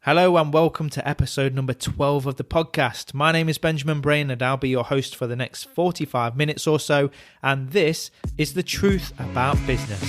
Hello and welcome to episode number 12 of the podcast. My name is Benjamin Brain and I'll be your host for the next 45 minutes or so, and this is the truth about business.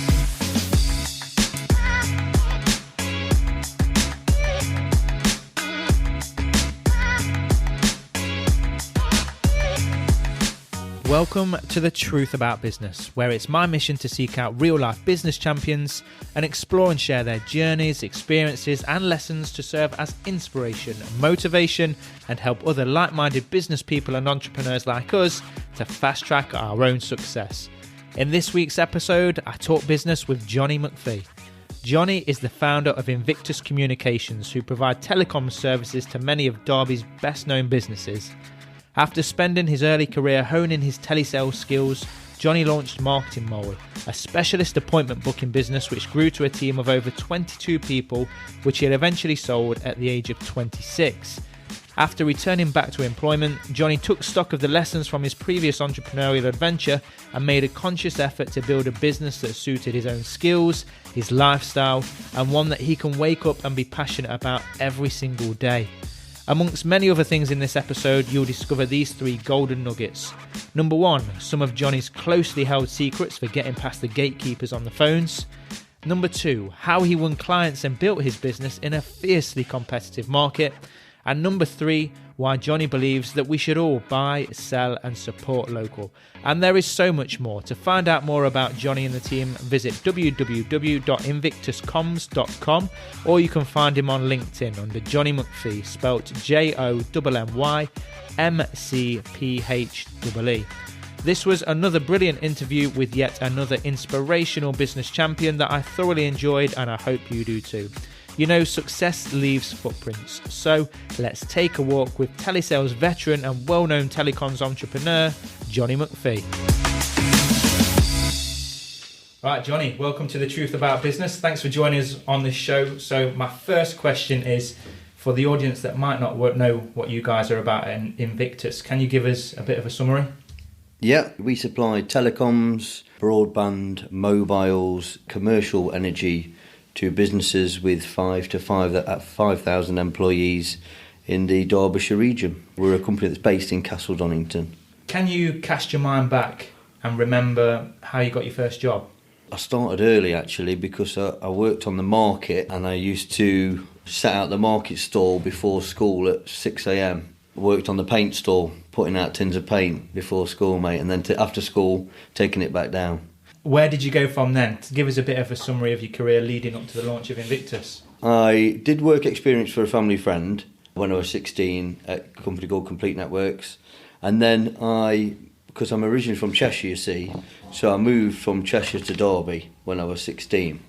Welcome to The Truth About Business, where it's my mission to seek out real-life business champions and explore and share their journeys, experiences and lessons to serve as inspiration, motivation and help other like-minded business people and entrepreneurs like us to fast-track our own success. In this week's episode, I talk business with Jonny McPhee. Jonny is the founder of Invictus Communications, who provide telecoms services to many of Derby's best-known businesses. After spending his early career honing his telesales skills, Jonny launched Marketing Mole, a specialist appointment booking business which grew to a team of over 22 people, which he had eventually sold at the age of 26. After returning back to employment, Jonny took stock of the lessons from his previous entrepreneurial adventure and made a conscious effort to build a business that suited his own skills, his lifestyle, and one that he can wake up and be passionate about every single day. Amongst many other things in this episode, you'll discover these three golden nuggets. Number one, some of Jonny's closely held secrets for getting past the gatekeepers on the phones. Number two, how he won clients and built his business in a fiercely competitive market. And number three, why Jonny believes that we should all buy, sell and support local. And there is so much more. To find out more about Jonny and the team, visit www.invictuscoms.com, or you can find him on LinkedIn under Jonny McPhee, spelt JONNYMCPHEE. This was another brilliant interview with yet another inspirational business champion that I thoroughly enjoyed, and I hope you do too. You know, success leaves footprints. So let's take a walk with telesales veteran and well-known telecoms entrepreneur, Jonny McPhee. Right, Jonny, welcome to The Truth About Business. Thanks for joining us on this show. So my first question is, for the audience that might not know what you guys are about in Invictus, can you give us a bit of a summary? Yeah, we supply telecoms, broadband, mobiles, commercial energy to businesses with 5,000 employees in the Derbyshire region. We're a company that's based in Castle Donington. Can you cast your mind back and remember how you got your first job? I started early actually because I worked on the market and I used to set out the market stall before school at 6 a.m. I worked on the paint stall, putting out tins of paint before school, mate, and then after school taking it back down. Where did you go from then? To give us a bit of a summary of your career leading up to the launch of Invictus. I did work experience for a family friend when I was 16 at a company called Complete Networks. And then because I'm originally from Cheshire, you see, so I moved from Cheshire to Derby when I was 16.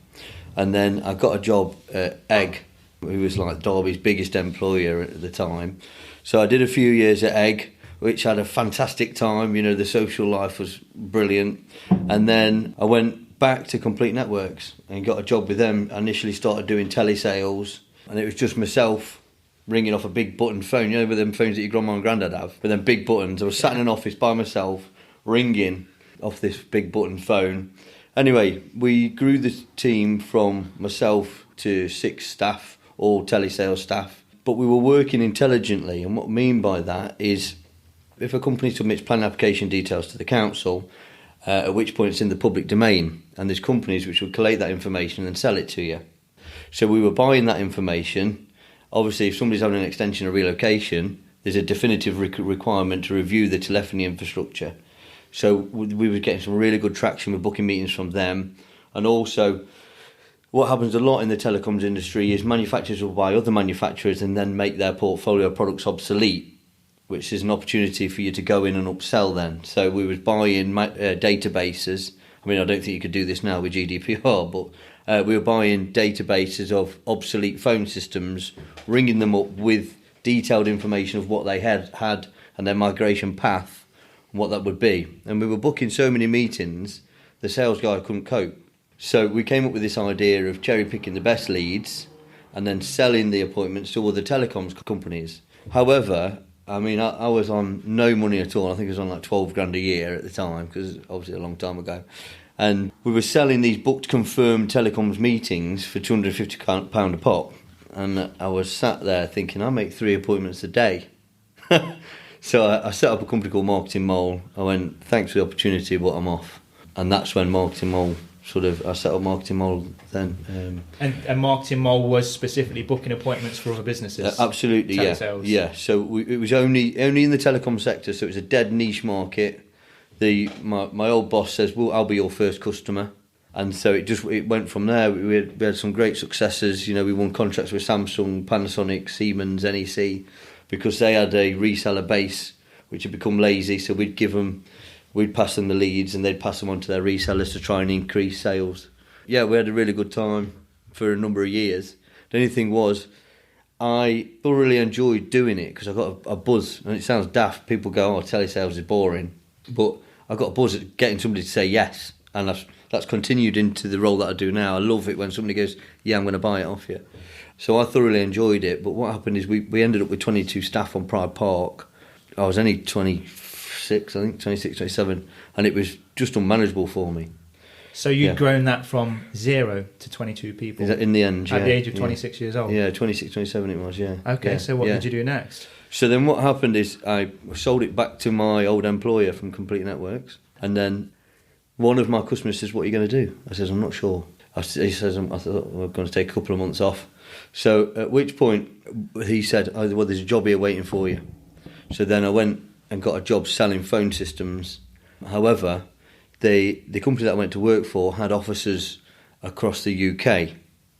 And then I got a job at Egg, who was like Derby's biggest employer at the time. So I did a few years at Egg, which had a fantastic time. You know, the social life was brilliant. And then I went back to Complete Networks and got a job with them. I initially started doing telesales, and it was just myself ringing off a big button phone. You know, with them phones that your grandma and granddad have, with them big buttons. I was sat in an office by myself, ringing off this big button phone. Anyway, we grew the team from myself to 6 staff, all telesales staff. But we were working intelligently, and what I mean by that is, if a company submits planning application details to the council, at which point it's in the public domain, and there's companies which will collate that information and sell it to you. So we were buying that information. Obviously, if somebody's having an extension or relocation, there's a definitive requirement to review the telephony infrastructure. So we were getting some really good traction with booking meetings from them. And also, what happens a lot in the telecoms industry is manufacturers will buy other manufacturers and then make their portfolio of products obsolete, which is an opportunity for you to go in and upsell then. So we was buying databases. I mean, I don't think you could do this now with GDPR, but we were buying databases of obsolete phone systems, ringing them up with detailed information of what they had and their migration path and what that would be. And we were booking so many meetings, the sales guy couldn't cope. So we came up with this idea of cherry-picking the best leads and then selling the appointments to other telecoms companies. However, I mean, I was on no money at all. I think I was on like 12 grand a year at the time, because obviously a long time ago. And we were selling these booked confirmed telecoms meetings for £250 a pop. and I was sat there thinking, I make 3 appointments a day. So I set up a company called Marketing Mole. I went, thanks for the opportunity, but I'm off. And that's when Marketing Mole I set up Marketing Mole then. And Marketing Mole was specifically booking appointments for other businesses? Absolutely, Telesales. Yeah. So it was only in the telecom sector, so it was a dead niche market. My old boss says, well, I'll be your first customer. And so it went from there. We had some great successes. We won contracts with Samsung, Panasonic, Siemens, NEC, because they had a reseller base which had become lazy. So we'd pass them the leads and they'd pass them on to their resellers to try and increase sales. Yeah, we had a really good time for a number of years. The only thing was, I thoroughly enjoyed doing it because I got a buzz. And it sounds daft. People go, oh, telesales is boring. But I got a buzz at getting somebody to say yes. And that's continued into the role that I do now. I love it when somebody goes, yeah, I'm going to buy it off you. So I thoroughly enjoyed it. But what happened is we ended up with 22 staff on Pride Park. I was only 26, 27, and it was just unmanageable for me. So you'd grown that from 0 to 22 people? In the end, At the age of 26 years old? Yeah, 26, 27 it was, yeah. Okay, yeah, so what did you do next? So then what happened is I sold it back to my old employer from Complete Networks, and then one of my customers says, what are you going to do? I says, I'm not sure. He says, I thought we're going to take a couple of months off. So at which point he said, oh, well, there's a job here waiting for you. So then I went and got a job selling phone systems. However, the company that I went to work for had offices across the UK.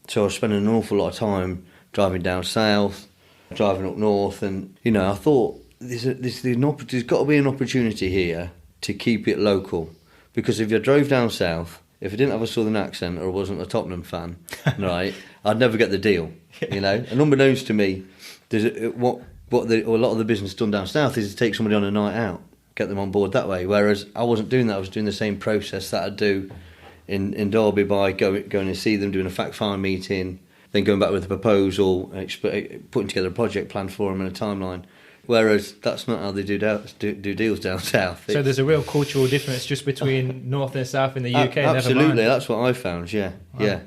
So I was spending an awful lot of time driving down south, driving up north, and I thought there's got to be an opportunity here to keep it local. Because if I drove down south, if I didn't have a southern accent or I wasn't a Tottenham fan, right, I'd never get the deal. And unbeknownst to me, what a lot of the business done down south is to take somebody on a night out, get them on board that way. Whereas I wasn't doing that. I was doing the same process that I'd do in Derby by going to see them, doing a fact find meeting, then going back with a proposal, putting together a project plan for them and a timeline. Whereas that's not how they do deals down south. So there's a real cultural difference just between north and south in the UK. Absolutely, that's what I found. Yeah, wow. Yeah.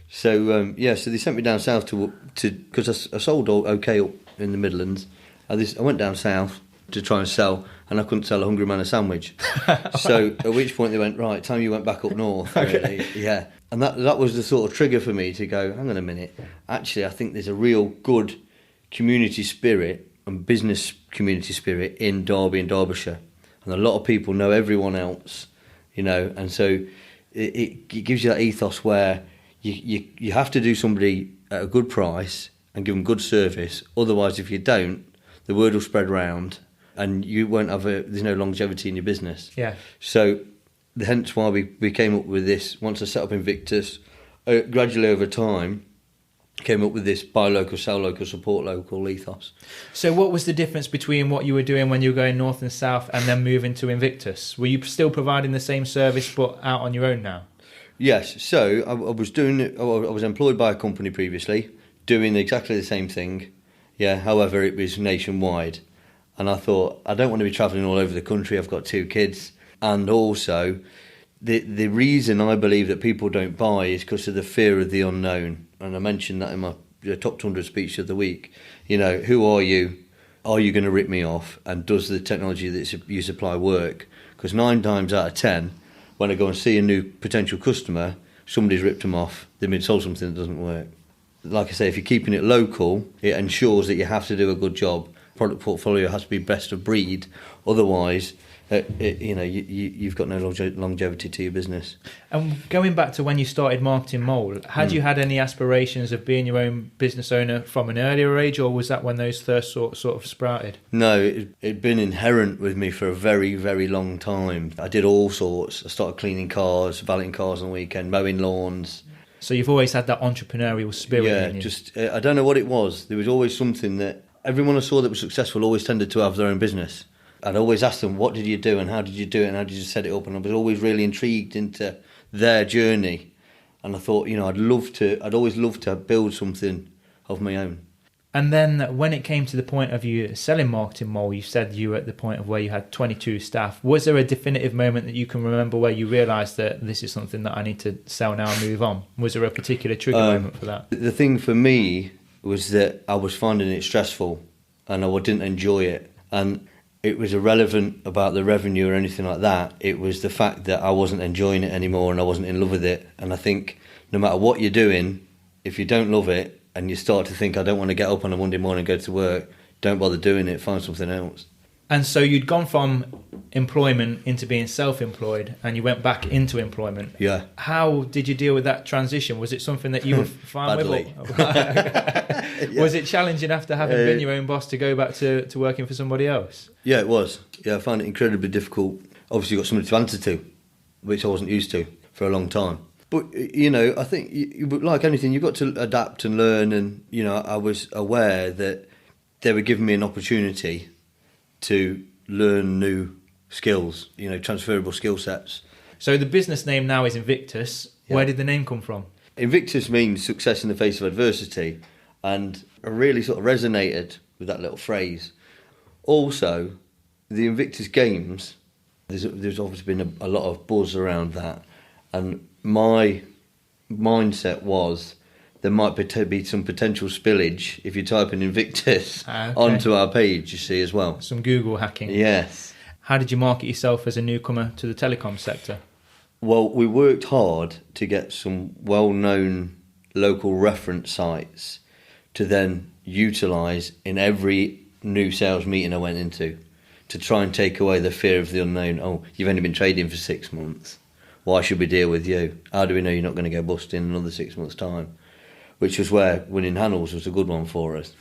So so they sent me down south to because I sold okay up in the Midlands. I went down south to try and sell, and I couldn't sell a hungry man a sandwich. So at which point they went, right, time you went back up north. Really. Okay. Yeah, and that was the sort of trigger for me to go, hang on a minute. Actually, I think there's a real good community spirit and business community spirit in Derby and Derbyshire, and a lot of people know everyone else, and so it gives you that ethos where you have to do somebody at a good price and give them good service. Otherwise, if you don't, the word will spread around and you won't have there's no longevity in your business. Yeah. So hence why we came up with this. Once I set up Invictus, gradually over time came up with this buy local, sell local, support local ethos. So what was the difference between what you were doing when you were going north and south and then moving to Invictus? Were you still providing the same service but out on your own now? Yes. So I was employed by a company previously, doing exactly the same thing. Yeah. However, it was nationwide, and I thought I don't want to be travelling all over the country. I've got 2 kids, and also the reason I believe that people don't buy is because of the fear of the unknown. And I mentioned that in my top 100 speech of the week. Who are you? Are you going to rip me off? And does the technology that you supply work? Because 9 times out of 10, when I go and see a new potential customer, somebody's ripped them off. They've been sold something that doesn't work. Like I say, if you're keeping it local, it ensures that you have to do a good job. Product portfolio has to be best of breed. Otherwise, you've got no longevity to your business. And going back to when you started Marketing Mole, had you had any aspirations of being your own business owner from an earlier age, or was that when those first sort of sprouted? No, it'd been inherent with me for a very, very long time. I did all sorts. I started cleaning cars, valeting cars on the weekend, mowing lawns. So you've always had that entrepreneurial spirit in you? I don't know what it was. There was always something that everyone I saw that was successful always tended to have their own business. I'd always ask them, what did you do and how did you do it and how did you set it up? And I was always really intrigued into their journey. And I thought, I'd always love to build something of my own. And then when it came to the point of you selling Marketing Mole, you said you were at the point of where you had 22 staff. Was there a definitive moment that you can remember where you realised that this is something that I need to sell now and move on? Was there a particular trigger moment for that? The thing for me was that I was finding it stressful and I didn't enjoy it. And it was irrelevant about the revenue or anything like that. It was the fact that I wasn't enjoying it anymore and I wasn't in love with it. And I think no matter what you're doing, if you don't love it and you start to think, I don't want to get up on a Monday morning and go to work, don't bother doing it, find something else. And so you'd gone from employment into being self-employed and you went back into employment. Yeah. How did you deal with that transition? Was it something that you were fine Badly. with? Yeah. Was it challenging after having been your own boss to go back to working for somebody else? Yeah, it was. Yeah, I found it incredibly difficult. Obviously, you got somebody to answer to, which I wasn't used to for a long time. But, you know, I think, like anything, you've got to adapt and learn. And, you know, I was aware that they were giving me an opportunity to learn new skills, you know, transferable skill sets. So the business name now is Invictus. Yeah. Where did the name come from? Invictus means success in the face of adversity, and I really sort of resonated with that little phrase. Also, the Invictus Games, there's obviously been a lot of buzz around that, and my mindset was there might be some potential spillage if you type in Invictus onto our page, you see, as well. Some Google hacking. Yes. How did you market yourself as a newcomer to the telecom sector? Well, we worked hard to get some well-known local reference sites to then utilise in every new sales meeting I went into, to try and take away the fear of the unknown. Oh, you've only been trading for 6 months. Why should we deal with you? How do we know you're not going to go bust in another 6 months' time? Which was where winning Hannells was a good one for us.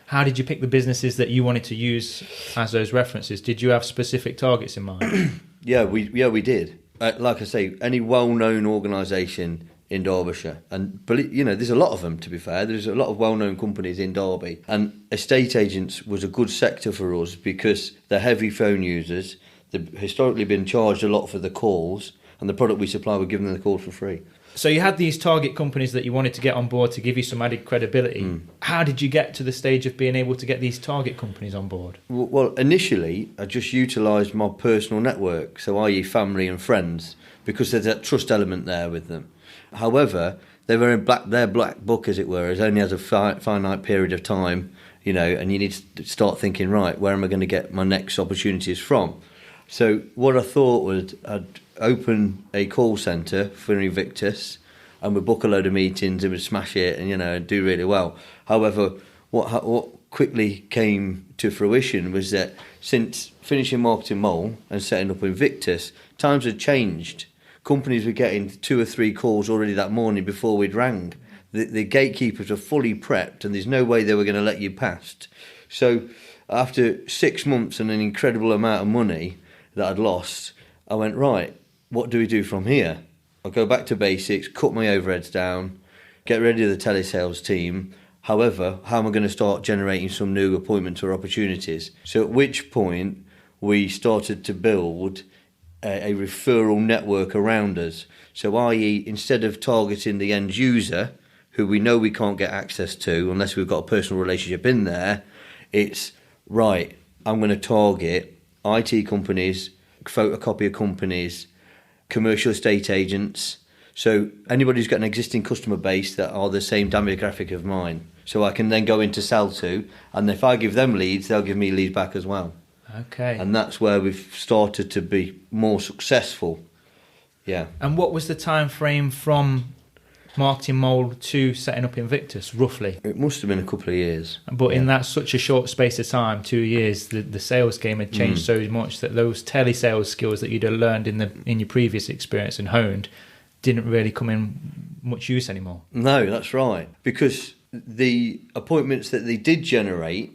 How did you pick the businesses that you wanted to use as those references? Did you have specific targets in mind? Yeah, we did. Like I say, any well-known organisation in Derbyshire, and you know, there's a lot of them. To be fair, there's a lot of well-known companies in Derby, and estate agents was a good sector for us because they're heavy phone users. They've historically been charged a lot for the calls, and the product we supply, we're giving them the calls for free. So you had these target companies that you wanted to get on board to give you some added credibility. How did you get to the stage of being able to get these target companies on board? Well, initially, I just utilised my personal network, so i.e. family and friends, because there's that trust element there with them. However, they were in their black book, as it were, as only has a finite period of time, you know, and you need to start thinking, right, where am I going to get my next opportunities from? So what I thought was I'd open a call centre for Invictus and we'd book a load of meetings and we'd smash it and, you know, do really well. However, what quickly came to fruition was that since finishing Marketing Mole and setting up Invictus, times had changed. Companies were getting 2 or 3 calls already that morning before we'd rang. The gatekeepers were fully prepped and there's no way they were going to let you past. So after 6 months and an incredible amount of money that I'd lost, I went, right, what do we do from here? I'll go back to basics, cut my overheads down, get rid of the telesales team. However, how am I going to start generating some new appointments or opportunities? So at which point we started to build a referral network around us. So i.e. instead of targeting the end user, who we know we can't get access to unless we've got a personal relationship in there, it's, right, I'm going to target IT companies, photocopier companies, commercial estate agents. So anybody who's got an existing customer base that are the same demographic of mine. So I can then go into sell to, and if I give them leads, they'll give me leads back as well. Okay. And that's where we've started to be more successful. Yeah. And what was the time frame from Marketing Mole to setting up Invictus, roughly? It must have been a couple of years. But in that such a short space of time, 2 years, the sales game had changed so much that those telesales skills that you'd have learned in your previous experience and honed didn't really come in much use anymore. No, that's right. Because the appointments that they did generate,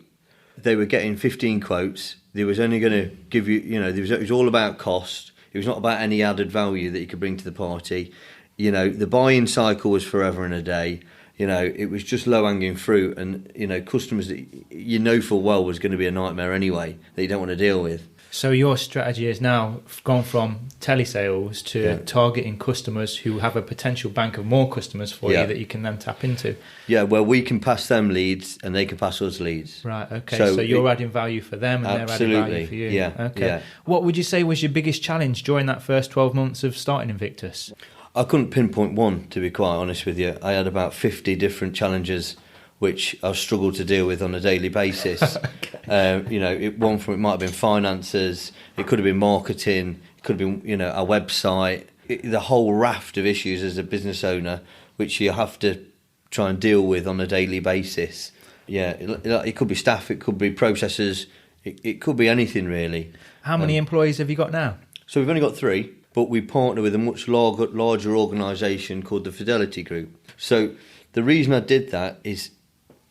they were getting 15 quotes. They was only going to give you, you know, it was all about cost. It was not about any added value that you could bring to the party. You know, the buy-in cycle was forever and a day. You know, it was just low-hanging fruit, and, you know, customers that you know full well was going to be a nightmare anyway, that you don't want to deal with. So your strategy has now gone from telesales to targeting customers who have a potential bank of more customers for you that you can then tap into. Yeah, well, we can pass them leads and they can pass us leads. Right, okay. So you're adding value for them and they're adding value for you. Yeah, okay. Yeah. What would you say was your biggest challenge during that first 12 months of starting Invictus? I couldn't pinpoint one, to be quite honest with you. I had about 50 different challenges which I've struggled to deal with on a daily basis. It might have been finances, it could have been marketing, it could have been, our website, the whole raft of issues as a business owner, which you have to try and deal with on a daily basis. Yeah, it could be staff, it could be processes, it could be anything really. How many employees have you got now? So we've only got 3, but we partner with a much larger organisation called the Fidelity Group. So the reason I did that is,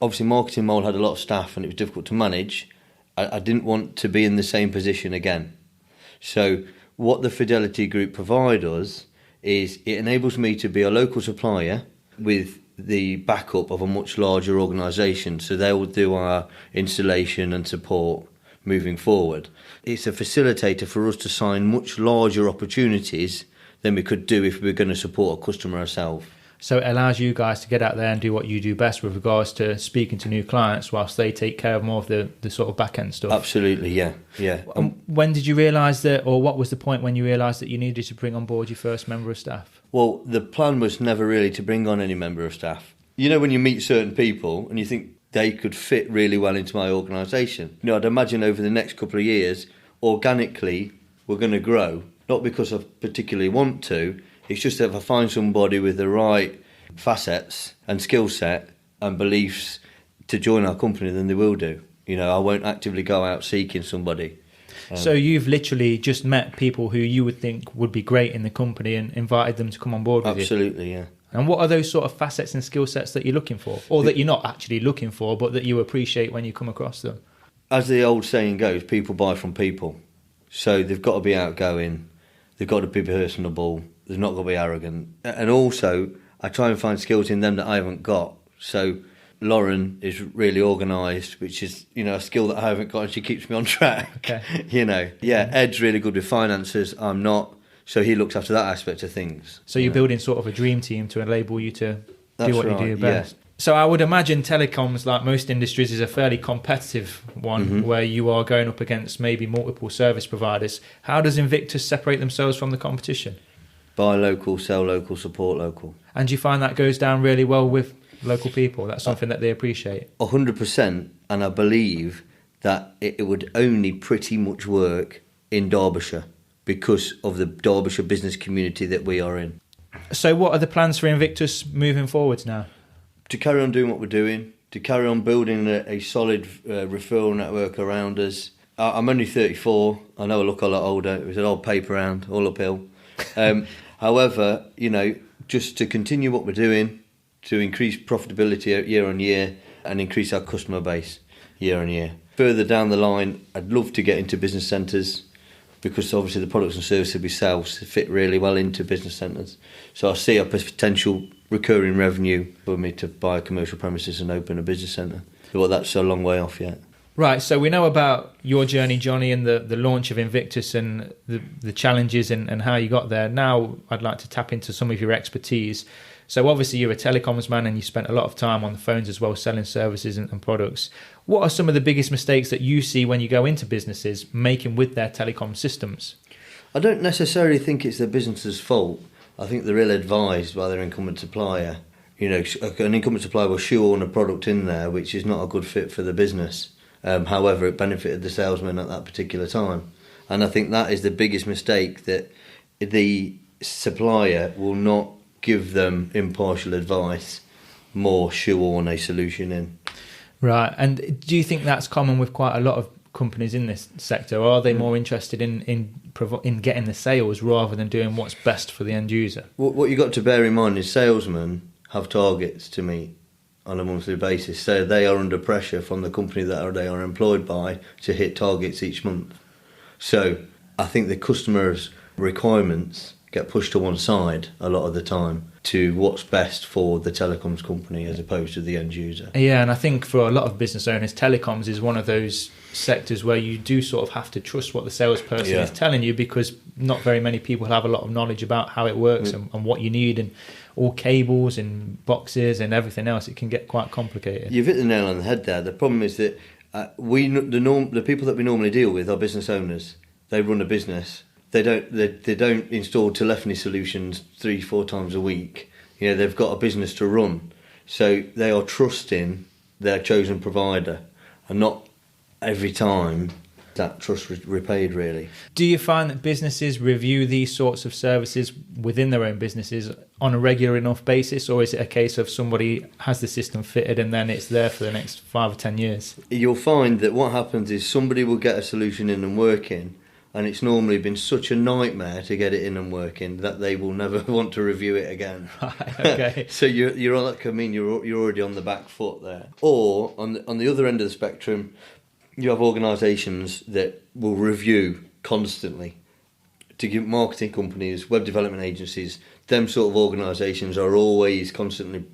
obviously Marketing Mole had a lot of staff and it was difficult to manage. I didn't want to be in the same position again. So what the Fidelity Group provide us is it enables me to be a local supplier with the backup of a much larger organisation. So they will do our installation and support moving forward. It's a facilitator for us to sign much larger opportunities than we could do if we were going to support a customer ourselves. So it allows you guys to get out there and do what you do best with regards to speaking to new clients whilst they take care of more of the sort of back-end stuff. Absolutely, yeah. When did you realise that, or what was the point when you realised that you needed to bring on board your first member of staff? Well, the plan was never really to bring on any member of staff. You know, when you meet certain people and you think they could fit really well into my organisation. I'd imagine over the next couple of years, organically, we're going to grow. Not because I particularly want to, it's just that if I find somebody with the right facets and skill set and beliefs to join our company, then they will do. I won't actively go out seeking somebody. So you've literally just met people who you would think would be great in the company and invited them to come on board with you? Absolutely, yeah. And what are those sort of facets and skill sets that you're looking for? Or that you're not actually looking for, but that you appreciate when you come across them? As the old saying goes, people buy from people. So they've got to be outgoing, they've got to be personable, they've not got to be arrogant. And also, I try and find skills in them that I haven't got. So Lauren is really organised, which is, a skill that I haven't got, and she keeps me on track. Okay. Ed's really good with finances, I'm not. So he looks after that aspect of things. So you're building sort of a dream team to enable you to do what you do best. Yeah. So I would imagine telecoms, like most industries, is a fairly competitive one where you are going up against maybe multiple service providers. How does Invictus separate themselves from the competition? Buy local, sell local, support local. And do you find that goes down really well with local people? That's something that they appreciate? 100%. And I believe that it would only pretty much work in Derbyshire, because of the Derbyshire business community that we are in. So what are the plans for Invictus moving forwards now? To carry on doing what we're doing, to carry on building a solid referral network around us. I'm only 34, I know I look a lot older, it was an old paper round, all uphill. However, just to continue what we're doing, to increase profitability year on year and increase our customer base year on year. Further down the line, I'd love to get into business centres, because obviously the products and services we sell fit really well into business centres. So I see a potential recurring revenue for me to buy a commercial premises and open a business centre. Well, that's a long way off yet. Right, so we know about your journey, Jonny, and the launch of Invictus and the challenges and how you got there. Now I'd like to tap into some of your expertise. So obviously you're a telecoms man and you spent a lot of time on the phones as well, selling services and products. What are some of the biggest mistakes that you see when you go into businesses making with their telecom systems? I don't necessarily think it's their business's fault. I think they're ill-advised by their incumbent supplier. An incumbent supplier will shoehorn a product in there which is not a good fit for the business. However, it benefited the salesman at that particular time. And I think that is the biggest mistake, that the supplier will not give them impartial advice, more shoehorn a solution in. Right, and do you think that's common with quite a lot of companies in this sector, or are they more interested in getting the sales rather than doing what's best for the end user? What you've got to bear in mind is salesmen have targets to meet on a monthly basis, so they are under pressure from the company that they are employed by to hit targets each month. So I think the customer's requirements get pushed to one side a lot of the time to what's best for the telecoms company as opposed to the end user. Yeah, and I think for a lot of business owners, telecoms is one of those sectors where you do sort of have to trust what the salesperson is telling you, because not very many people have a lot of knowledge about how it works and what you need, and all cables and boxes and everything else. It can get quite complicated. You've hit the nail on the head there. The problem is that the people that we normally deal with are business owners. They run a business. They don't install telephony solutions 3-4 times a week. They've got a business to run, so they are trusting their chosen provider, and not every time that trust repaid, really. Do you find that businesses review these sorts of services within their own businesses on a regular enough basis, or is it a case of somebody has the system fitted and then it's there for the next 5 or 10 years? You'll find that what happens is somebody will get a solution in and working, and it's normally been such a nightmare to get it in and working that they will never want to review it again. Right, okay. So you're on, I mean, you're already on the back foot there. Or on the other end of the spectrum, you have organisations that will review constantly. To give marketing companies, web development agencies, them sort of organisations are always constantly,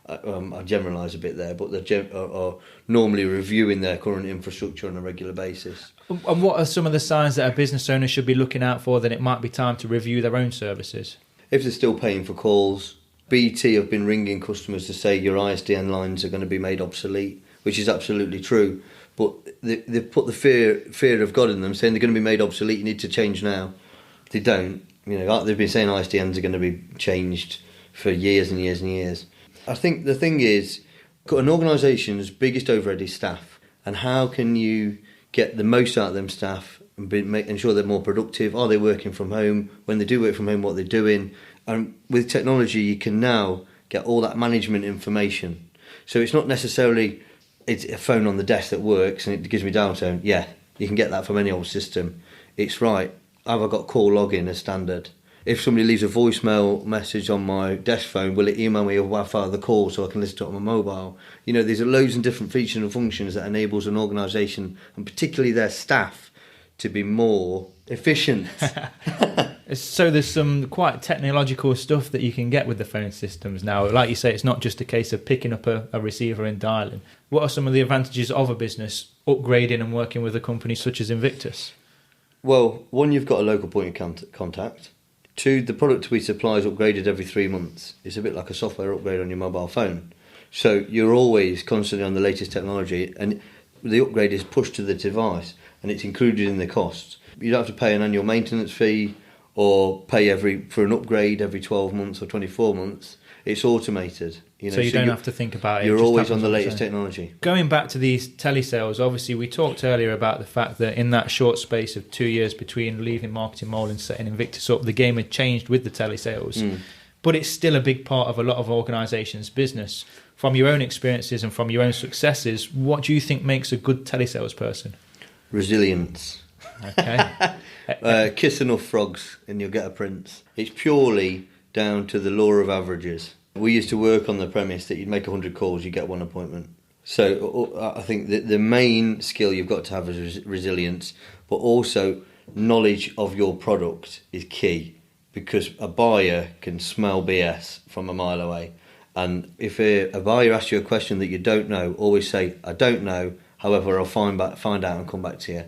I generalise a bit there, but they are normally reviewing their current infrastructure on a regular basis. And what are some of the signs that a business owner should be looking out for that it might be time to review their own services? If they're still paying for calls, BT have been ringing customers to say your ISDN lines are going to be made obsolete, which is absolutely true. But they've put the fear of God in them, saying they're going to be made obsolete, you need to change now. They don't. They've been saying ISDNs are going to be changed for years and years and years. I think the thing is, an organisation's biggest overhead is staff. And how can you get the most out of them staff and ensure they're more productive? Are they working from home? When they do work from home, what they're doing? And with technology, you can now get all that management information. So it's not necessarily... it's a phone on the desk that works and it gives me downtime. Yeah, you can get that from any old system. It's right. Have I got call login as standard? If somebody leaves a voicemail message on my desk phone, will it email me a Wi-Fi of the call so I can listen to it on my mobile? There's loads of different features and functions that enables an organisation, and particularly their staff, to be more efficient. So there's some quite technological stuff that you can get with the phone systems now. Like you say, it's not just a case of picking up a receiver and dialing. What are some of the advantages of a business upgrading and working with a company such as Invictus? Well, one, you've got a local point of contact. Two, the product we supply is upgraded every 3 months. It's a bit like a software upgrade on your mobile phone. So you're always constantly on the latest technology, and the upgrade is pushed to the device and it's included in the cost. You don't have to pay an annual maintenance fee or pay for an upgrade every 12 months or 24 months. It's automated. So you don't have to think about it. You're always on the latest technology. Going back to these telesales, obviously we talked earlier about the fact that in that short space of 2 years between leaving Marketing Mole and setting Invictus up, the game had changed with the telesales. But it's still a big part of a lot of organisations' business. From your own experiences and from your own successes, what do you think makes a good telesales person? Resilience. Okay. Kiss enough frogs and you'll get a prince. It's purely down to the law of averages. We used to work on the premise that you'd make 100 calls, you get one appointment. So I think that the main skill you've got to have is resilience, but also knowledge of your product is key, because a buyer can smell BS from a mile away. And if a buyer asks you a question that you don't know, always say, I don't know, however, I'll find out and come back to you.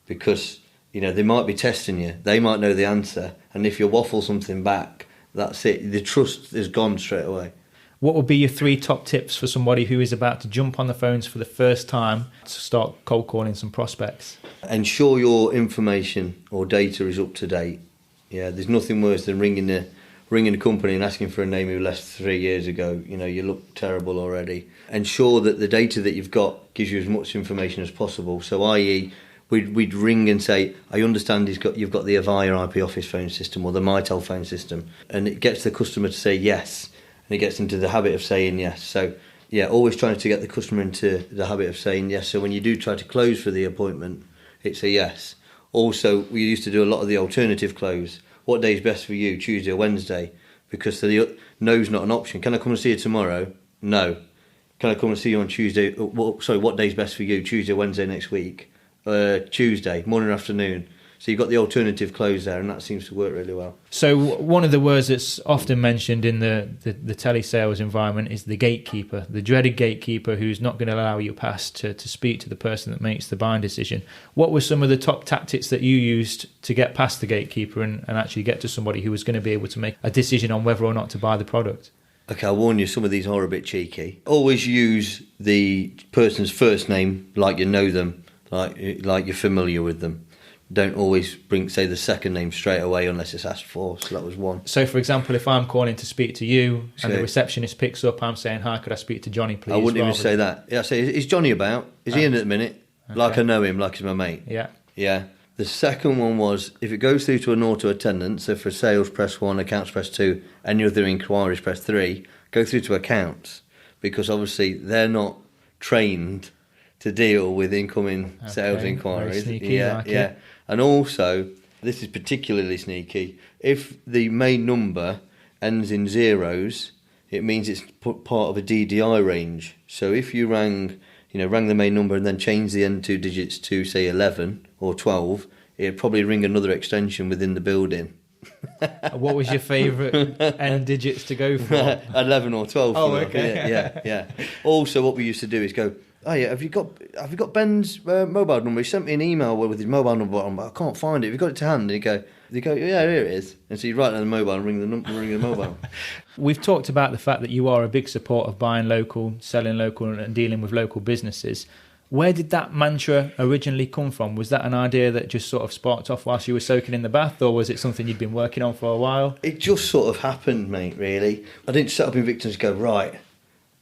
Because, they might be testing you, they might know the answer, and if you waffle something back, that's it. The trust is gone straight away. What would be your 3 top tips for somebody who is about to jump on the phones for the first time to start cold calling some prospects? Ensure your information or data is up to date. Yeah, there's nothing worse than ringing a company and asking for a name who left 3 years ago. You look terrible already. Ensure that the data that you've got gives you as much information as possible. So, i.e., we'd ring and say, I understand you've got the Avaya IP office phone system or the Mitel phone system, and it gets the customer to say yes, and it gets into the habit of saying yes. So always trying to get the customer into the habit of saying yes, so when you do try to close for the appointment, it's a yes. Also, we used to do a lot of the alternative close. What day is best for you, Tuesday or Wednesday? Because the no's not an option. Can I come and see you tomorrow? No. Can I come and see you on Tuesday? What day is best for you, Tuesday or Wednesday next week? Tuesday, morning or afternoon. So you've got the alternative close there, and that seems to work really well. So one of the words that's often mentioned in the telesales environment is the gatekeeper, the dreaded gatekeeper who's not going to allow you past to speak to the person that makes the buying decision. What were some of the top tactics that you used to get past the gatekeeper and actually get to somebody who was going to be able to make a decision on whether or not to buy the product? Okay, I'll warn you, some of these are a bit cheeky. Always use the person's first name like you know them, like you're familiar with them. don't always bring, say, the second name straight away unless it's asked for. So that was one. So, for example, if I'm calling to speak to you and the receptionist picks up, I'm saying, hi, could I speak to Jonny, please? I wouldn't even say that. Yeah, I say, is Jonny about? Is he in at the minute? Okay. Like I know him, like he's my mate. Yeah. Yeah. The second one was, if it goes through to an auto attendant, so for sales, press 1, accounts, press 2, any other inquiries, press 3, go through to accounts, because obviously they're not trained to deal with incoming sales inquiries. Very sneaky, yeah, like yeah. it. And also, this is particularly sneaky, if the main number ends in zeros, it means it's part of a DDI range. So if you rang the main number and then changed the end 2 digits to, say, 11 or 12, it'd probably ring another extension within the building. What was your favourite end digits to go for? 11 or 12. Oh, okay. Yeah. Also, what we used to do is go, oh yeah, have you got Ben's mobile number? He sent me an email with his mobile number on, but I can't find it. Have you got it to hand? And you go, yeah, here it is. And so you write down the mobile and ring the mobile. We've talked about the fact that you are a big supporter of buying local, selling local, and dealing with local businesses. Where did that mantra originally come from? Was that an idea that just sort of sparked off whilst you were soaking in the bath, or was it something you'd been working on for a while? It just sort of happened, mate, really. I didn't set up Invictus and go, right,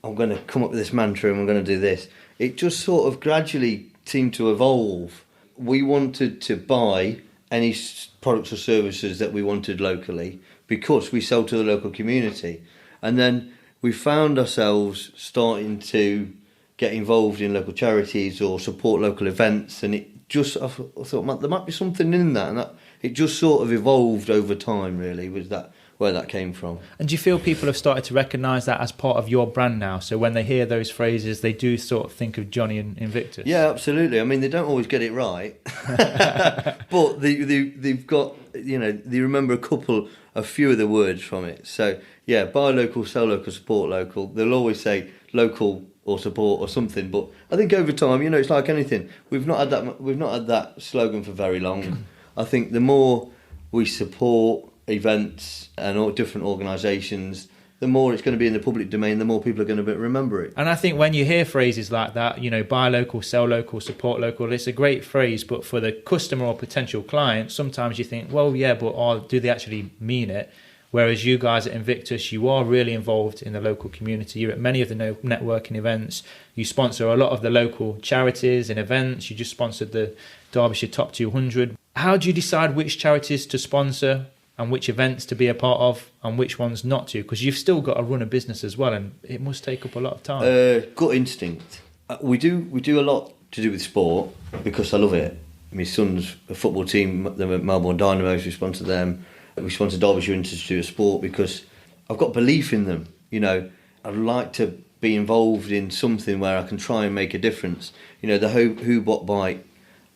I'm going to come up with this mantra and I'm going to do this. It just sort of gradually seemed to evolve. We wanted to buy any products or services that we wanted locally because we sell to the local community. And then we found ourselves starting to get involved in local charities or support local events, and it just, I thought there might be something in that, and it just sort of evolved over time, really, was that where that came from. And do you feel people have started to recognise that as part of your brand now? So when they hear those phrases, they do sort of think of Jonny and Invictus? Yeah, absolutely. I mean, they don't always get it right, but they've got, they remember a few of the words from it. So, yeah, buy local, sell local, support local. They'll always say local or support or something, but I think over time, it's like anything. We've not had that slogan for very long. I think the more we support events and all different organisations, the more it's going to be in the public domain, the more people are going to remember it. And I think when you hear phrases like that, buy local, sell local, support local, it's a great phrase, but for the customer or potential client, sometimes you think, well, yeah, but do they actually mean it? Whereas you guys at Invictus, you are really involved in the local community. You're at many of the networking events. You sponsor a lot of the local charities and events. You just sponsored the Derbyshire Top 200. How do you decide which charities to sponsor and which events to be a part of and which ones not to? Because you've still got to run a business as well, and it must take up a lot of time. Gut instinct. We do a lot to do with sport because I love it. My son's a football team, the Melbourne Dynamos, we sponsor them. We sponsor Derbyshire Institute of Sport because I've got belief in them. I'd like to be involved in something where I can try and make a difference. The Who Bot Bike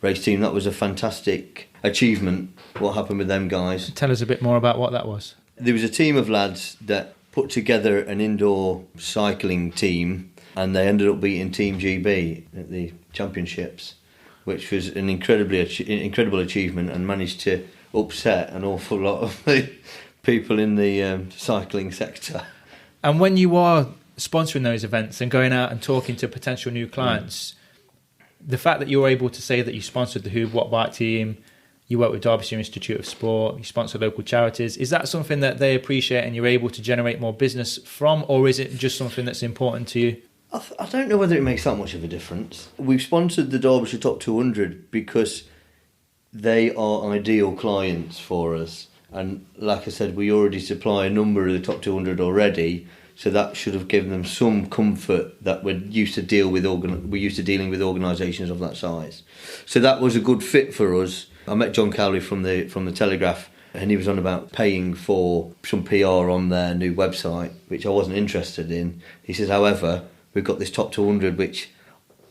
race team, that was a fantastic achievement, what happened with them guys. Tell us a bit more about what that was. There was a team of lads that put together an indoor cycling team, and they ended up beating Team GB at the championships, which was an incredible achievement, and managed to upset an awful lot of the people in the cycling sector. And when you are sponsoring those events and going out and talking to potential new clients, the fact that you're able to say that you sponsored the Who What Bike team, you work with Derbyshire Institute of Sport, you sponsor local charities, is that something that they appreciate and you're able to generate more business from, or is it just something that's important to you? I don't know whether it makes that much of a difference. We've sponsored the Derbyshire Top 200 because they are ideal clients for us, and like I said, we already supply a number of the top 200 already, so that should have given them some comfort that we're used to dealing with organisations of that size. So that was a good fit for us. I met John Cowley from the Telegraph, and he was on about paying for some PR on their new website, which I wasn't interested in. He says, however, we've got this top 200 which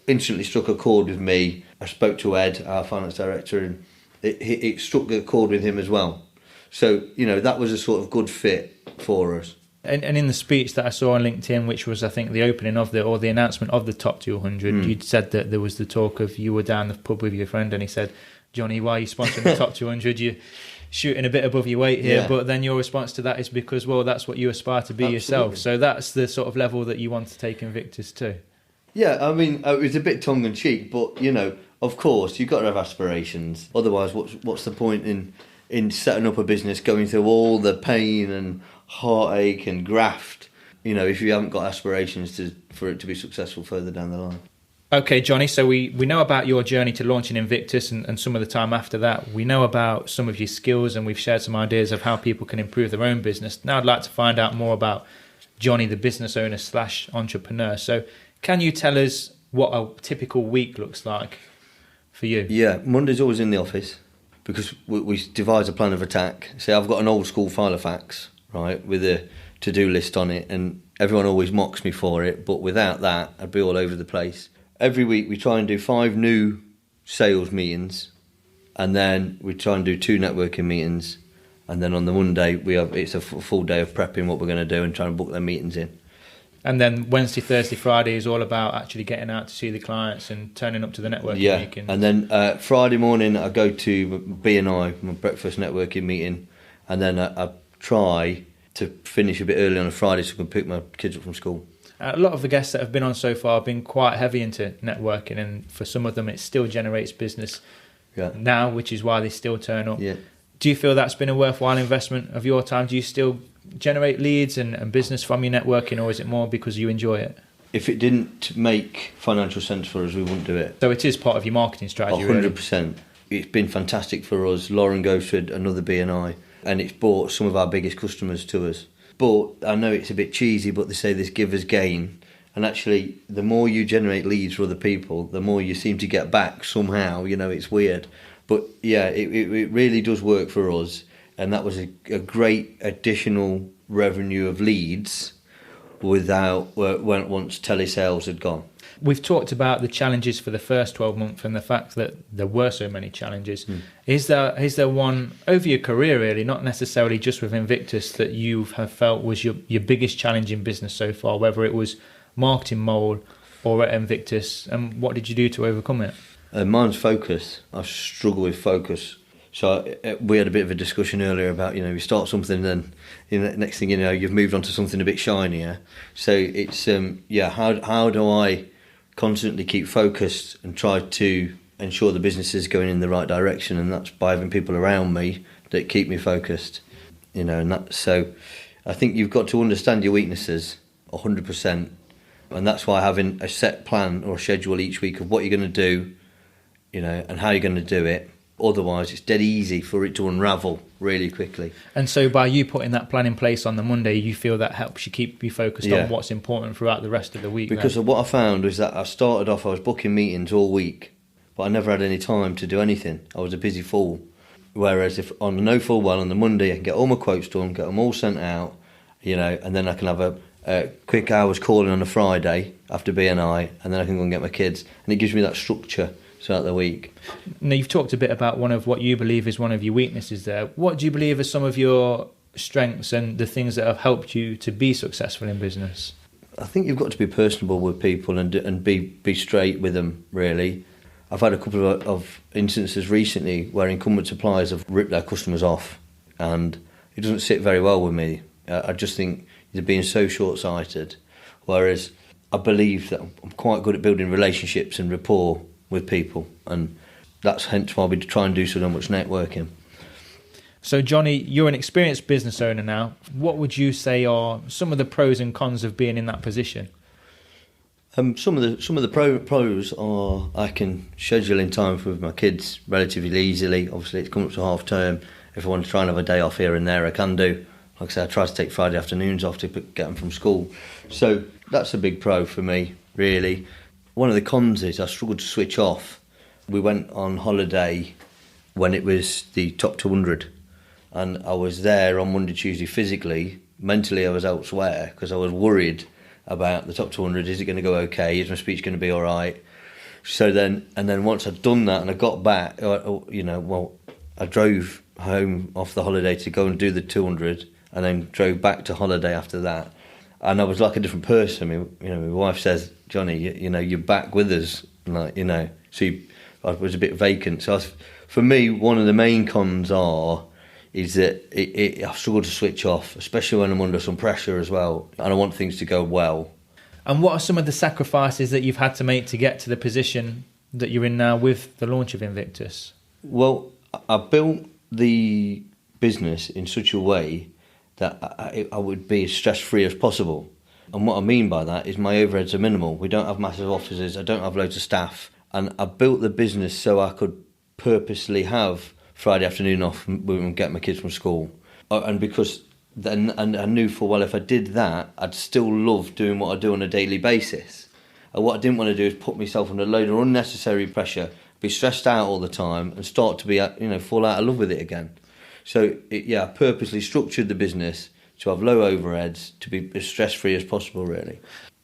instantly struck a chord with me. I spoke to Ed, our finance director, and it struck a chord with him as well. So, that was a sort of good fit for us. And in the speech that I saw on LinkedIn, which was, I think, the opening of the announcement of the top 200, you'd said that there was the talk of you were down the pub with your friend, and he said, Jonny, why are you sponsoring the top 200? You're shooting a bit above your weight here, but then your response to that is because, well, that's what you aspire to be yourself. So that's the sort of level that you want to take Invictus to. Yeah, I mean, it was a bit tongue-in-cheek, but, of course, you've got to have aspirations. Otherwise, what's the point in setting up a business, going through all the pain and heartache and graft, if you haven't got aspirations for it to be successful further down the line. Okay, Jonny, so we know about your journey to launching Invictus and some of the time after that. We know about some of your skills, and we've shared some ideas of how people can improve their own business. Now I'd like to find out more about Jonny, the business owner / entrepreneur. So can you tell us what a typical week looks like for you? Yeah, Monday's always in the office because we devise a plan of attack. See, I've got an old school file of facts, right, with a to-do list on it, and everyone always mocks me for it, but without that, I'd be all over the place. Every week we try and do 5 new sales meetings, and then we try and do 2 networking meetings, and then on the Monday it's a full day of prepping what we're going to do and trying to book their meetings in. And then Wednesday, Thursday, Friday is all about actually getting out to see the clients and turning up to the networking meetings. And then Friday morning I go to B&I, my breakfast networking meeting, and then I try to finish a bit early on a Friday so I can pick my kids up from school. A lot of the guests that have been on so far have been quite heavy into networking, and for some of them it still generates business now, which is why they still turn up. Yeah. Do you feel that's been a worthwhile investment of your time? Do you still generate leads and business from your networking, or is it more because you enjoy it? If it didn't make financial sense for us, we wouldn't do it. So it is part of your marketing strategy, 100%. Really? It's been fantastic for us. Lauren goes to another B&I, and it's brought some of our biggest customers to us. But I know it's a bit cheesy, but they say this giver's gain. And actually, the more you generate leads for other people, the more you seem to get back somehow. It's weird. But yeah, it really does work for us. And that was a great additional revenue of leads once telesales had gone. We've talked about the challenges for the first 12 months and the fact that there were so many challenges. Is there one over your career, really, not necessarily just with Invictus, that you have felt was your biggest challenge in business so far, whether it was marketing mold or at Invictus, and what did you do to overcome it? Mine's focus. I struggle with focus. So we had a bit of a discussion earlier about, you start something, then next thing you know, you've moved on to something a bit shinier. So it's, how do I constantly keep focused and try to ensure the business is going in the right direction? And that's by having people around me that keep me focused, so I think you've got to understand your weaknesses 100%. And that's why having a set plan or a schedule each week of what you're going to do, and how you're going to do it. Otherwise, it's dead easy for it to unravel really quickly. And so by you putting that plan in place on the Monday, you feel that helps you keep you focused on what's important throughout the rest of the week? Because of what I found was that I was booking meetings all week, but I never had any time to do anything. I was a busy fool. Whereas if on the no full one on the Monday, I can get all my quotes done, get them all sent out, and then I can have a quick hours calling on a Friday after B&I, and then I can go and get my kids. And it gives me that structure throughout the week. Now, you've talked a bit about one of what you believe is one of your weaknesses there. What do you believe are some of your strengths and the things that have helped you to be successful in business? I think you've got to be personable with people and be straight with them, really. I've had a couple of instances recently where incumbent suppliers have ripped their customers off, and it doesn't sit very well with me. I just think they're being so short-sighted, whereas I believe that I'm quite good at building relationships and rapport with people, and that's hence why we try and do so much networking. So Jonny, you're an experienced business owner now. What would you say are some of the pros and cons of being in that position? Some of the pros are I can schedule in time with my kids relatively easily. Obviously, it's coming up to half term. If I want to try and have a day off here and there, I can do. Like I say, I try to take Friday afternoons off to get them from school. So that's a big pro for me, really. One of the cons is I struggled to switch off. We went on holiday when it was the top 200, and I was there on Monday, Tuesday physically. Mentally, I was elsewhere because I was worried about the top 200. Is it going to go okay? Is my speech going to be all right? So then once I'd done that and I got back, I drove home off the holiday to go and do the 200, and then drove back to holiday after that. And I was like a different person. My wife says, Jonny, you're back with us, So I was a bit vacant. So for me, one of the main cons is that I struggle to switch off, especially when I'm under some pressure as well, and I want things to go well. And what are some of the sacrifices that you've had to make to get to the position that you're in now with the launch of Invictus? Well, I built the business in such a way that I would be as stress-free as possible. And what I mean by that is my overheads are minimal. We don't have massive offices. I don't have loads of staff. And I built the business so I could purposely have Friday afternoon off and get my kids from school. And because then, and I knew full well if I did that, I'd still love doing what I do on a daily basis. And what I didn't want to do is put myself under a load of unnecessary pressure, be stressed out all the time, and start to be, fall out of love with it again. So, I purposely structured the business to have low overheads, to be as stress-free as possible, really.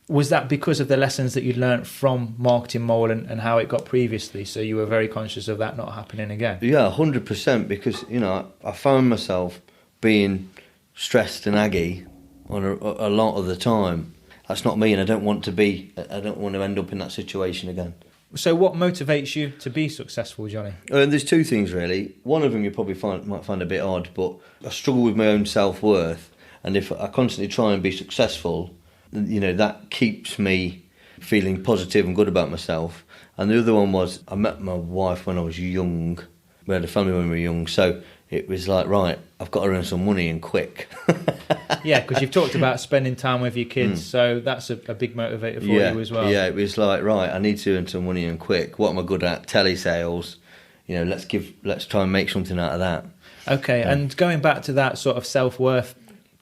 Was that because of the lessons that you'd learnt from Marketing Mole and how it got previously? So you were very conscious of that not happening again? Yeah, 100%, because, I found myself being stressed and aggy on a lot of the time. That's not me, and I don't want to end up in that situation again. So what motivates you to be successful, Jonny? There's two things, really. One of them you probably might find a bit odd, but I struggle with my own self-worth, and if I constantly try and be successful, that keeps me feeling positive and good about myself. And the other one was, I met my wife when I was young. We had a family when we were young, so it was like, right, I've got to earn some money and quick. Yeah, because you've talked about spending time with your kids, so that's a big motivator for you as well. Yeah, it was like, right, I need to earn some money and quick. What am I good at? Telesales. Let's try and make something out of that. Okay, and going back to that sort of self-worth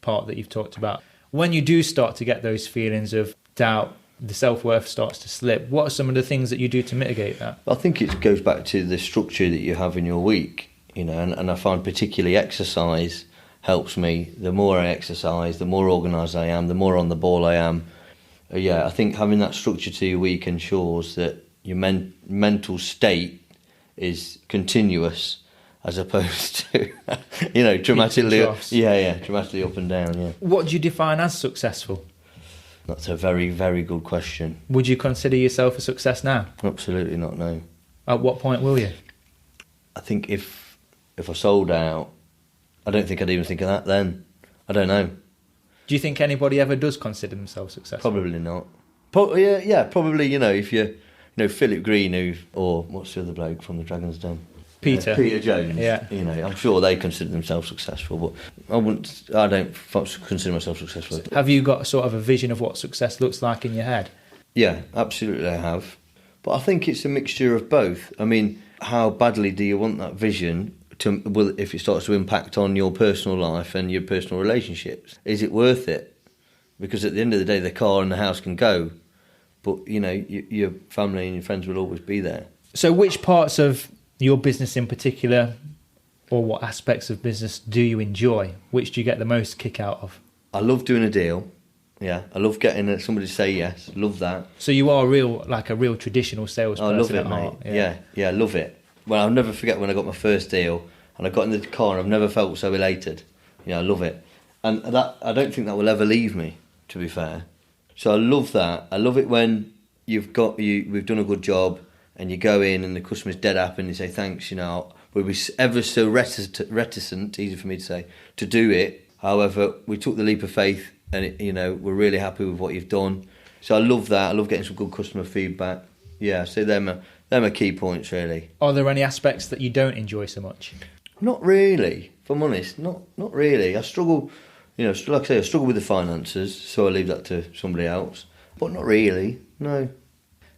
part that you've talked about, when you do start to get those feelings of doubt, the self-worth starts to slip, what are some of the things that you do to mitigate that? I think it goes back to the structure that you have in your week, and I find particularly exercise helps me. The more I exercise, the more organised I am, the more on the ball I am. I think having that structure to your week ensures that your mental state is continuous, as opposed to, dramatically, dramatically up and down. Yeah. What do you define as successful? That's a very, very good question. Would you consider yourself a success now? Absolutely not, no. At what point will you? I think if I sold out, I don't think I'd even think of that then. I don't know. Do you think anybody ever does consider themselves successful? Probably not. Probably, if you're, Philip Green, or what's the other bloke from the Dragon's Den? Peter Jones. Yeah. I'm sure they consider themselves successful, but I don't consider myself successful. Have you got sort of a vision of what success looks like in your head? Yeah, absolutely I have. But I think it's a mixture of both. I mean, how badly do you want that vision if it starts to impact on your personal life and your personal relationships? Is it worth it? Because at the end of the day, the car and the house can go, but, your family and your friends will always be there. So which parts of your business in particular, or what aspects of business do you enjoy? Which do you get the most kick out of? I love doing a deal. Yeah, I love getting somebody to say yes. Love that. So you are a real traditional salesperson. I love it, at heart. mate. Yeah, love it. Well, I'll never forget when I got my first deal and I got in the car and I've never felt so elated. I love it. And that I don't think that will ever leave me, to be fair. So I love that. I love it when we've done a good job and you go in and the customer's dead happy and you say thanks, we'll be ever so reticent, easy for me to say, to do it. However, we took the leap of faith and we're really happy with what you've done. So I love that. I love getting some good customer feedback. Yeah, so they're my key points, really. Are there any aspects that you don't enjoy so much? Not really, if I'm honest. Not really. I struggle, like I say, I struggle with the finances, so I leave that to somebody else. But not really, no.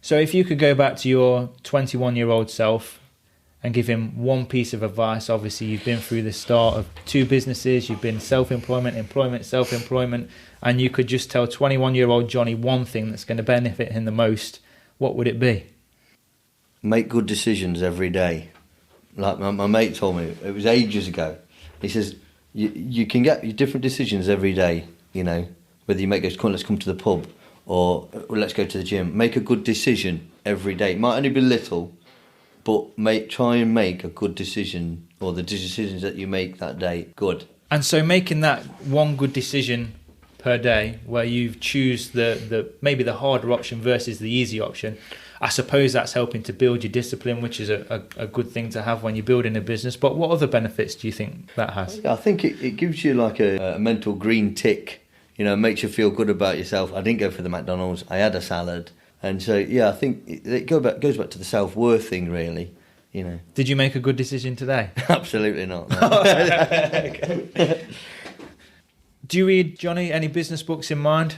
So if you could go back to your 21-year-old self and give him one piece of advice, obviously you've been through the start of 2 businesses, you've been self-employment, employment, self-employment, and you could just tell 21-year-old Jonny one thing that's going to benefit him the most, what would it be? Make good decisions every day. Like my mate told me, it was ages ago. He says, you can get your different decisions every day, whether you let's come to the pub or let's go to the gym. Make a good decision every day. It might only be little, but try and make a good decision, or the decisions that you make that day, good. And so making that one good decision per day, where you choose the maybe the harder option versus the easy option, I suppose that's helping to build your discipline, which is a good thing to have when you're building a business. But what other benefits do you think that has? I think it gives you like a mental green tick, makes you feel good about yourself. I didn't go for the McDonald's, I had a salad, And so, I think it goes back to the self-worth thing, really. Did you make a good decision today? Absolutely not. No. Do you read, Jonny, any business books in mind?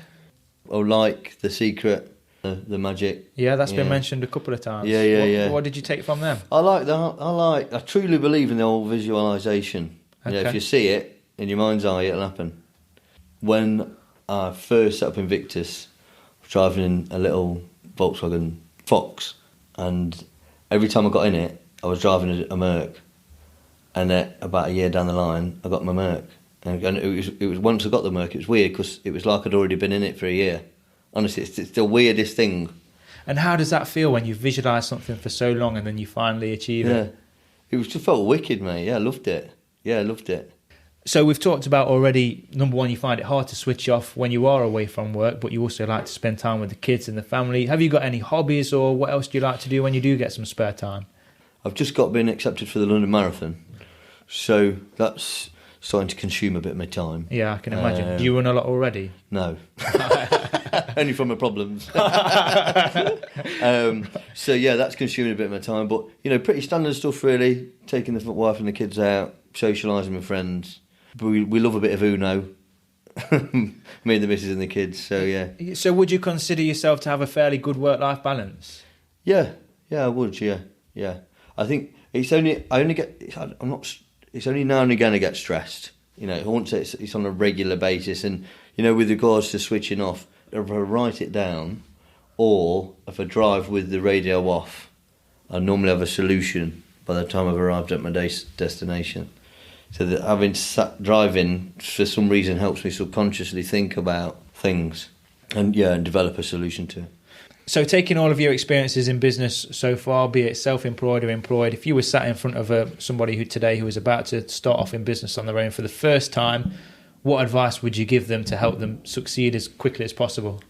Oh, like The Secret, The Magic. Yeah, that's been mentioned a couple of times. Yeah. What did you take from them? I like that. I truly believe in the whole visualisation. Okay. If you see it in your mind's eye, it'll happen. When I first set up Invictus, I was driving in a little Volkswagen Fox, and every time I got in it, I was driving a Merc. And about a year down the line, I got my Merc. And it was once I got the Merc, it was weird because it was like I'd already been in it for a year. Honestly, it's the weirdest thing. And how does that feel when you visualise something for so long and then you finally achieve it? It just felt wicked, mate. Yeah, I loved it. So we've talked about already, number one, you find it hard to switch off when you are away from work, but you also like to spend time with the kids and the family. Have you got any hobbies, or what else do you like to do when you do get some spare time? I've just been accepted for the London Marathon, so that's starting to consume a bit of my time. Yeah, I can imagine. Do you run a lot already? No. Only from my problems. So yeah, that's consuming a bit of my time, but pretty standard stuff really. Taking the wife and the kids out, socialising with friends. We love a bit of Uno. Me and the missus and the kids. So yeah. So would you consider yourself to have a fairly good work-life balance? Yeah, I would. Yeah. I think it's only now and again I get stressed. I won't say it's on a regular basis, and with regards to switching off, if I write it down, or if I drive with the radio off, I normally have a solution by the time I've arrived at my destination. So that having driving for some reason helps me subconsciously think about things and develop a solution to it. So taking all of your experiences in business so far, be it self-employed or employed, if you were sat in front of somebody who was about to start off in business on their own for the first time, what advice would you give them to help them succeed as quickly as possible?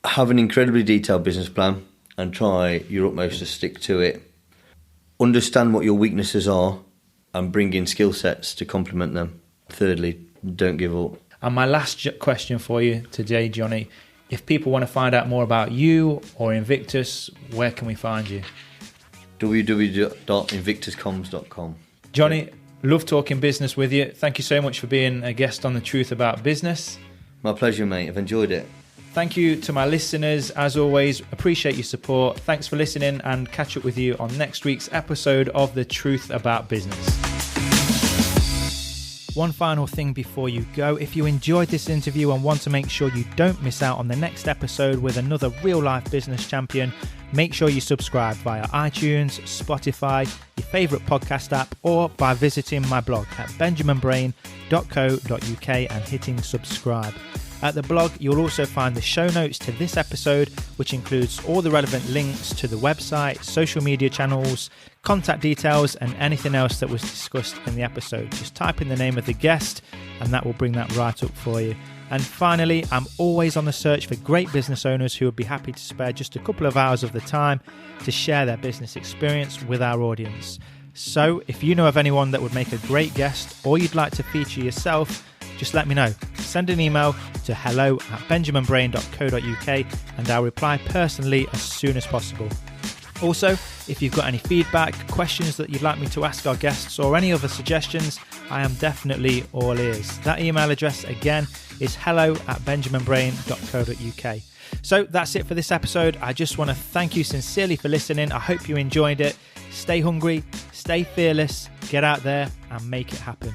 Have an incredibly detailed business plan and try your utmost to stick to it. Understand what your weaknesses are and bring in skill sets to complement them. Thirdly, don't give up. And my last question for you today, Jonny, if people want to find out more about you or Invictus, where can we find you? www.invictuscoms.com. Jonny, love talking business with you. Thank you so much for being a guest on The Truth About Business. My pleasure, mate. I've enjoyed it. Thank you to my listeners. As always, appreciate your support. Thanks for listening, and catch up with you on next week's episode of The Truth About Business. One final thing before you go. If you enjoyed this interview and want to make sure you don't miss out on the next episode with another real-life business champion, make sure you subscribe via iTunes, Spotify, your favourite podcast app, or by visiting my blog at benjaminbrain.co.uk and hitting subscribe. At the blog, you'll also find the show notes to this episode, which includes all the relevant links to the website, social media channels, contact details, and anything else that was discussed in the episode. Just type in the name of the guest, and that will bring that right up for you. And finally, I'm always on the search for great business owners who would be happy to spare just a couple of hours of the time to share their business experience with our audience. So if you know of anyone that would make a great guest, or you'd like to feature yourself, just let me know. Send an email to hello@benjaminbrain.co.uk and I'll reply personally as soon as possible. Also, if you've got any feedback, questions that you'd like me to ask our guests, or any other suggestions, I am definitely all ears. That email address again is hello@benjaminbrain.co.uk. So that's it for this episode. I just want to thank you sincerely for listening. I hope you enjoyed it. Stay hungry, stay fearless, get out there and make it happen.